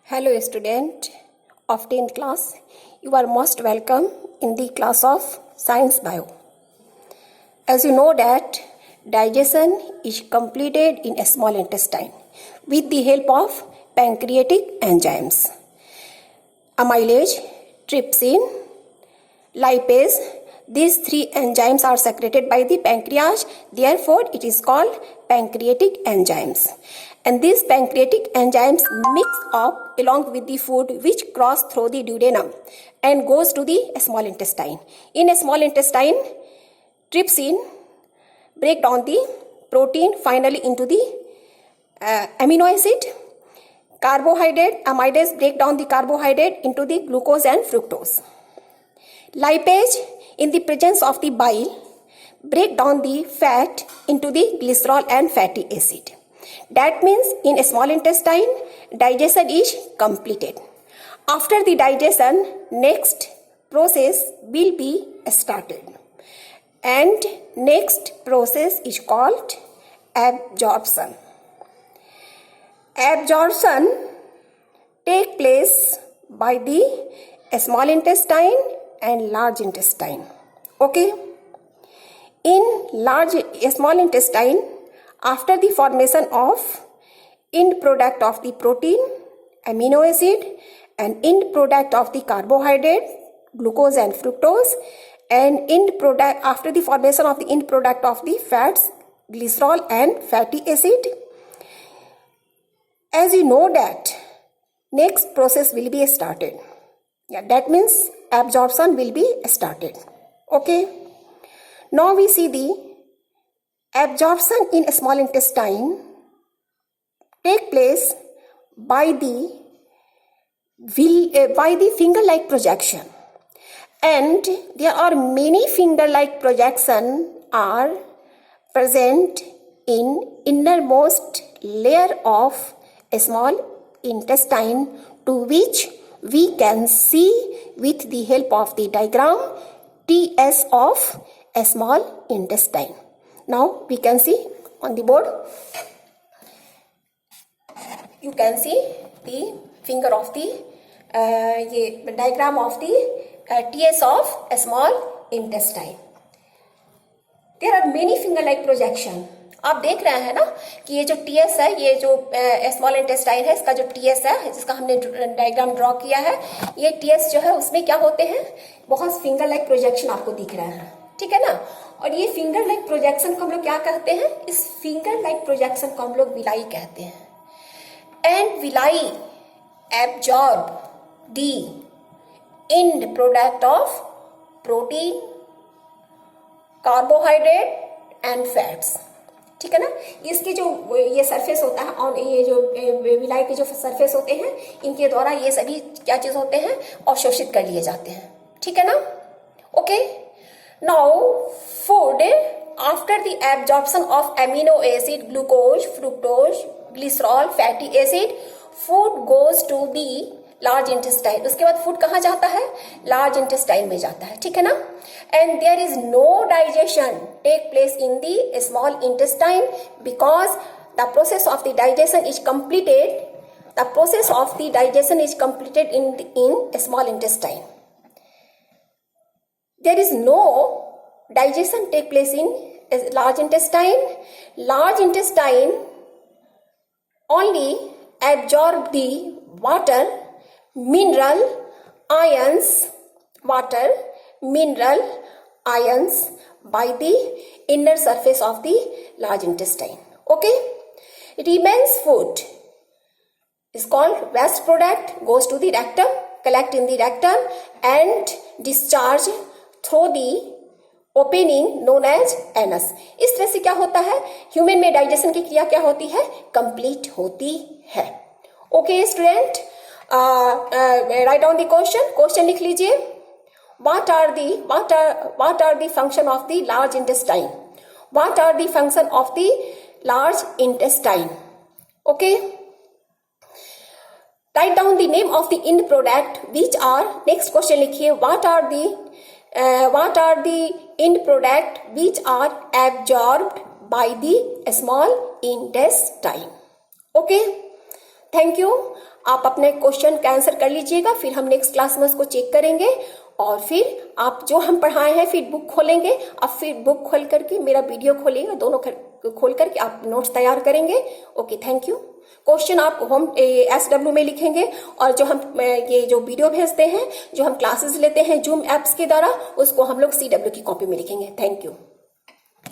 Hello student of 10th class. You are most welcome in the class of Science Bio. As you know that digestion is completed in a small intestine with the help of pancreatic enzymes. Amylase, trypsin, lipase, these three enzymes are secreted by the pancreas, therefore it is called pancreatic enzymes. And these pancreatic enzymes mix up along with the food which cross through the duodenum and goes to the small intestine. In a small intestine, trypsin break down the protein finally into the amino acid. Carbohydrate, amylase break down the carbohydrate into the glucose and fructose. Lipase, in the presence of the bile, break down the fat into the glycerol and fatty acid. That means in a small intestine, digestion is completed. After the digestion, next process will be started. And next process is called absorption. Absorption take place by the small intestine and large intestine. Okay? In small intestine, after the formation of end product of the protein, amino acid, and end product of the carbohydrate, glucose and fructose, and after the formation of the end product of the fats, glycerol and fatty acid, as you know that next process will be started. That means absorption will be started. Okay. Now we see the absorption in a small intestine take place by the finger-like projection, and there are many finger-like projections are present in innermost layer of a small intestine, to which we can see with the help of the diagram TS of a small intestine. Now we can see on the board, you can see the finger of the diagram of the TS of a small intestine. There are many finger-like projection. आप देख रहे हैं ना कि ये जो TS है, ये जो स्मॉल इंटेस्टाइन है, इसका जो TS है जिसका हमने डायग्राम ड्रॉ किया है, ये TS जो है उसमें क्या होते हैं, बहुत फिंगर लाइक प्रोजेक्शन आपको दिख रहा है, ठीक है ना। और ये फिंगर लाइक प्रोजेक्शन को हम लोग क्या कहते हैं, इस फिंगर लाइक प्रोजेक्शन को हम लोग विलाई कहते हैं. And villi absorb the end product of protein, carbohydrate and fats, ठीक है ना. इसके जो ये सरफेस होता है और ये जो विलाई के जो सरफेस होते हैं, इनके द्वारा ये सभी क्या चीज होते हैं, अवशोषित कर लिए जाते हैं, ठीक है ना. Okay. Now food after the absorption of amino acid, glucose, fructose, glycerol, fatty acid, food goes to the large intestine. उसके बाद फूड कहाँ जाता है, लार्ज इंटेस्टाइन में जाता है, ठीक है ना. And there is no digestion take place in the small intestine because the process of the digestion is completed. The process of the digestion is completed in a small intestine. There is no digestion take place in a large intestine. Large intestine only absorb the water, mineral, ions, water, mineral, ions by the inner surface of the large intestine. Okay. Remains food is called waste product, goes to the rectum, collect in the rectum and discharge through the opening known as anus. इस तरह से क्या होता है, human में digestion की क्रिया क्या होती है, कंप्लीट होती है. Okay student, write down the question लिख लीजिए. What are the function of the large intestine? What are the function of the large intestine? Okay. Write down the name of the end product which are, next question लिखिए, what are the end product which are absorbed by the small intestine? Okay. Thank you. आप अपने question का answer कर लीजिएगा, फिर हम next class में उसको चेक करेंगे और फिर आप जो हम पढ़ाए हैं फिर बुक खोलेंगे। अब फिर बुक खोल करके मेरा वीडियो खोलिएगा, दोनों खोल करके आप नोट्स तैयार करेंगे। Okay, thank you. क्वेश्चन आप होम SW में लिखेंगे और जो हम ये जो वीडियो भेजते हैं, जो हम क्लासेस लेते हैं जूम ऐप्स के द्वारा, उसको हम लोग CW की कॉपी में लिखेंगे। Thank you.